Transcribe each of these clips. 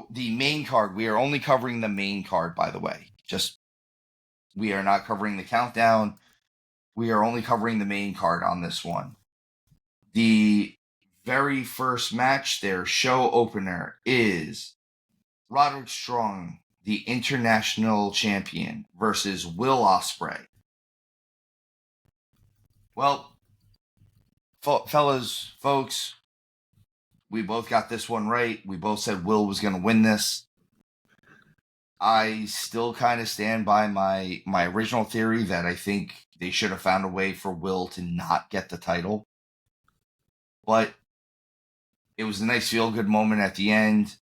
the main card. We are only covering the main card, by the way. We are not covering the countdown. We are only covering the main card on this one. The very first match, their show opener, is Roderick Strong, the international champion, versus Will Ospreay. Well, folks, we both got this one right. We both said Will was going to win this. I still kind of stand by my original theory that I think they should have found a way for Will to not get the title. But it was a nice feel-good moment at the end.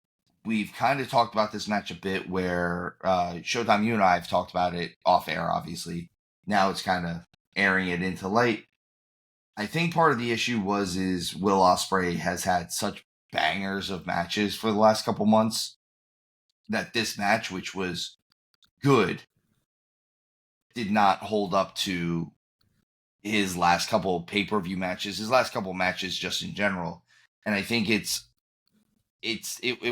We've kind of talked about this match a bit where Showtime, you and I have talked about it off air, obviously. Now it's kind of airing it into light. I think part of the issue is Will Ospreay has had such bangers of matches for the last couple months that this match, which was good, did not hold up to his last couple pay-per-view matches, his last couple matches just in general. And I think it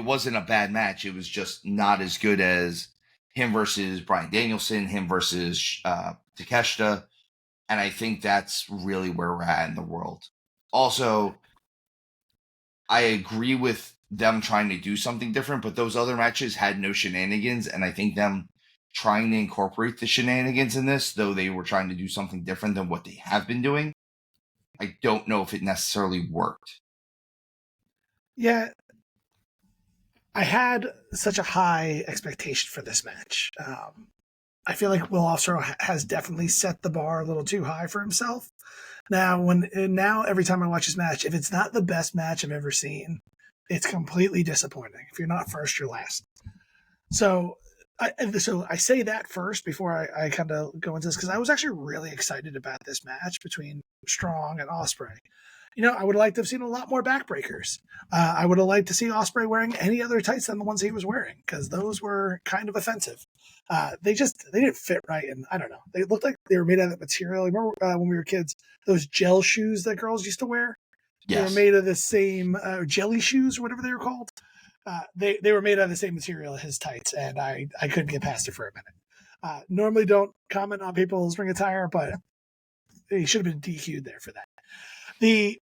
wasn't a bad match. It was just not as good as him versus Bryan Danielson, him versus Takeshita. And I think that's really where we're at in the world. Also, I agree with them trying to do something different, but those other matches had no shenanigans. And I think them trying to incorporate the shenanigans in this, though they were trying to do something different than what they have been doing, I don't know if it necessarily worked. Yeah, I had such a high expectation for this match. I feel like Will Ospreay has definitely set the bar a little too high for himself. Now, every time I watch this match, if it's not the best match I've ever seen, it's completely disappointing. If you're not first, you're last. So I say that first before I kind of go into this, because I was actually really excited about this match between Strong and Ospreay. I would like to have seen a lot more backbreakers. I would have liked to see Ospreay wearing any other tights than the ones he was wearing, because those were kind of offensive. They didn't fit right, and I don't know. They looked like they were made out of that material. Remember when we were kids, those gel shoes that girls used to wear? Yes. They were made of the same jelly shoes or whatever they were called. They were made out of the same material as his tights, and I couldn't get past it for a minute. Normally don't comment on people's ring attire, but he should have been DQ'd there for that. The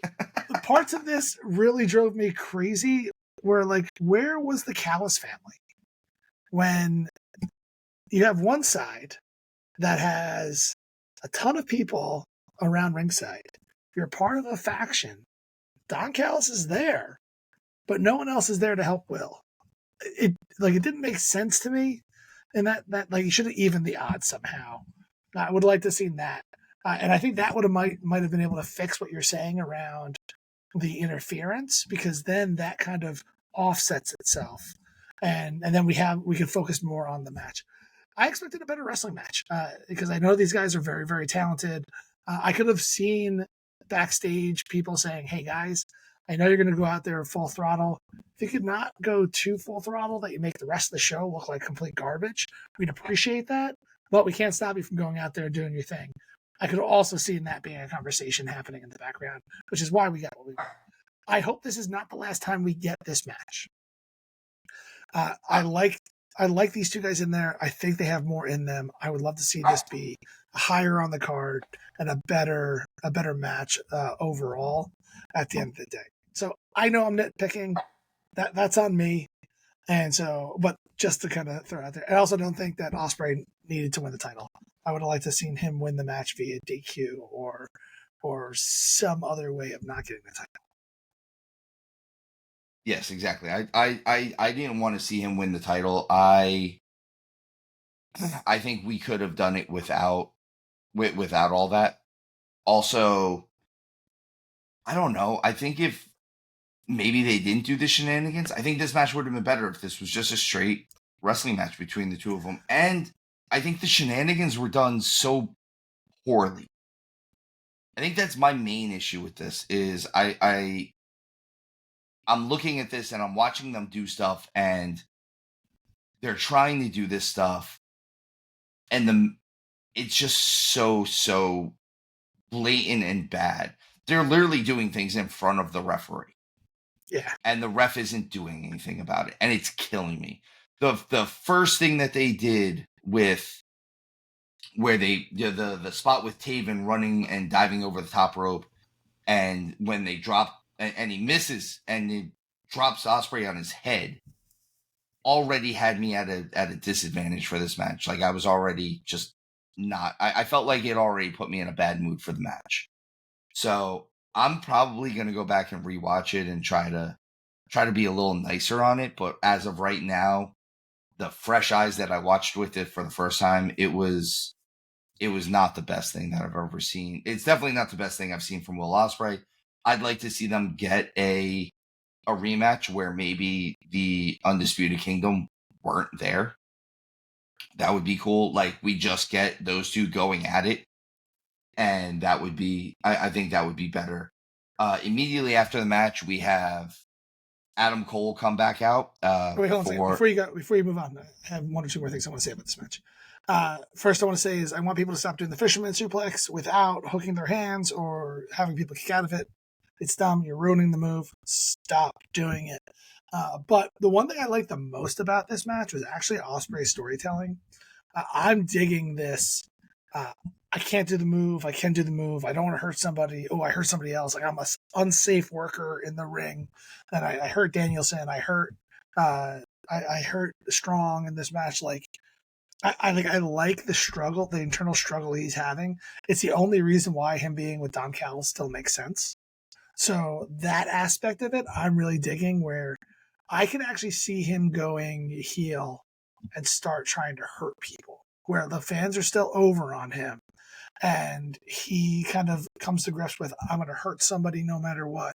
parts of this really drove me crazy were like, where was the Callis family? When you have one side that has a ton of people around ringside, you're part of a faction, Don Callis is there, but no one else is there to help Will. It didn't make sense to me, and that you should have evened the odds somehow. I would like to have seen that. And I think that might have been able to fix what you're saying around the interference, because then that kind of offsets itself, and then we can focus more on the match. I expected a better wrestling match because I know these guys are very, very talented. I could have seen backstage people saying, "Hey guys, I know you're going to go out there full throttle. If you could not go too full throttle, that you make the rest of the show look like complete garbage, we'd appreciate that. But we can't stop you from going out there and doing your thing." I could also see that being a conversation happening in the background, which is why we got what we got. I hope this is not the last time we get this match. I like these two guys in there. I think they have more in them. I would love to see this be higher on the card and a better match overall at the end of the day. So I know I'm nitpicking. That's on me. And so, but just to kind of throw it out there, I also don't think that Ospreay needed to win the title. I would have liked to have seen him win the match via DQ or some other way of not getting the title. Yes, exactly. I didn't want to see him win the title. I think we could have done it without all that. Also, I don't know. I think if maybe they didn't do the shenanigans, I think this match would have been better if this was just a straight wrestling match between the two of them. And I think the shenanigans were done so poorly. I think that's my main issue with this is I'm looking at this and I'm watching them do stuff, and they're trying to do this stuff, and it's just so blatant and bad. They're literally doing things in front of the referee. Yeah. And the ref isn't doing anything about it, and it's killing me. The first thing that they did with where the spot with Taven running and diving over the top rope, and when they drop and he misses and he drops Ospreay on his head, already had me at a disadvantage for this match. Like I was already just not. I felt like it already put me in a bad mood for the match. So I'm probably gonna go back and rewatch it and try to be a little nicer on it. But as of right now, the fresh eyes that I watched with it for the first time, it was not the best thing that I've ever seen. It's definitely not the best thing I've seen from Will Ospreay. I'd like to see them get a rematch where maybe the Undisputed Kingdom weren't there. That would be cool. Like we just get those two going at it. And that would be, I think that would be better. Immediately after the match, we have Adam Cole come back out. Wait, hold on a second. Before you move on, I have one or two more things I want to say about this match. First, I want to say is I want people to stop doing the fisherman suplex without hooking their hands or having people kick out of it. It's dumb. You're ruining the move. Stop doing it. But the one thing I liked the most about this match was actually Ospreay's storytelling. I'm digging this. I can't do the move. I can do the move. I don't want to hurt somebody. Oh, I hurt somebody else. Like I'm an unsafe worker in the ring. And I hurt Danielson. I hurt Strong in this match. Like I like the struggle, the internal struggle he's having. It's the only reason why him being with Don Callis still makes sense. So that aspect of it, I'm really digging. Where I can actually see him going heel and start trying to hurt people, where the fans are still over on him. And he kind of comes to grips with, I'm going to hurt somebody no matter what.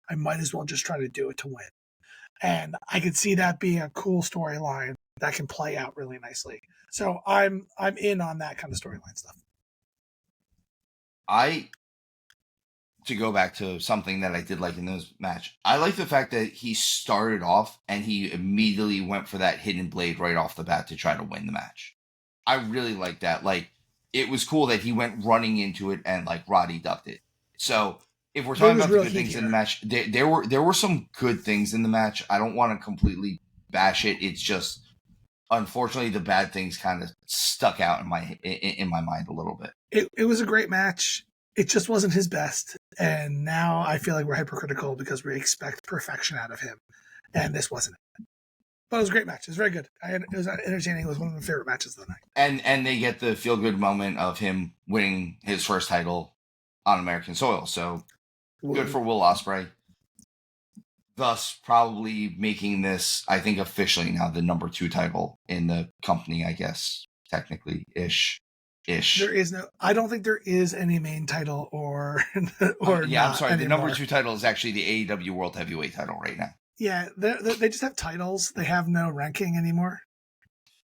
I might as well just try to do it to win. And I could see that being a cool storyline that can play out really nicely. So I'm in on that kind of storyline stuff. To go back to something that I did like in this match, I like the fact that he started off and he immediately went for that hidden blade right off the bat to try to win the match. I really like that. Like, it was cool that he went running into it and like Roddy ducked it. So if we're talking about the good things in the match, there were some good things in the match. I don't want to completely bash it. It's just, unfortunately, the bad things kind of stuck out in my mind a little bit. It was a great match. It just wasn't his best. And now I feel like we're hypercritical because we expect perfection out of him. And this wasn't it. But it was a great match. It was very good. It was entertaining. It was one of my favorite matches of the night. And they get the feel-good moment of him winning his first title on American soil. So good for Will Ospreay. Thus, probably making this, I think, officially now the number 2 title in the company, I guess, technically, ish. There is no, I don't think there is any main title or yeah, I'm sorry. Anymore. The number 2 title is actually the AEW World Heavyweight title right now. Yeah, they just have titles. They have no ranking anymore.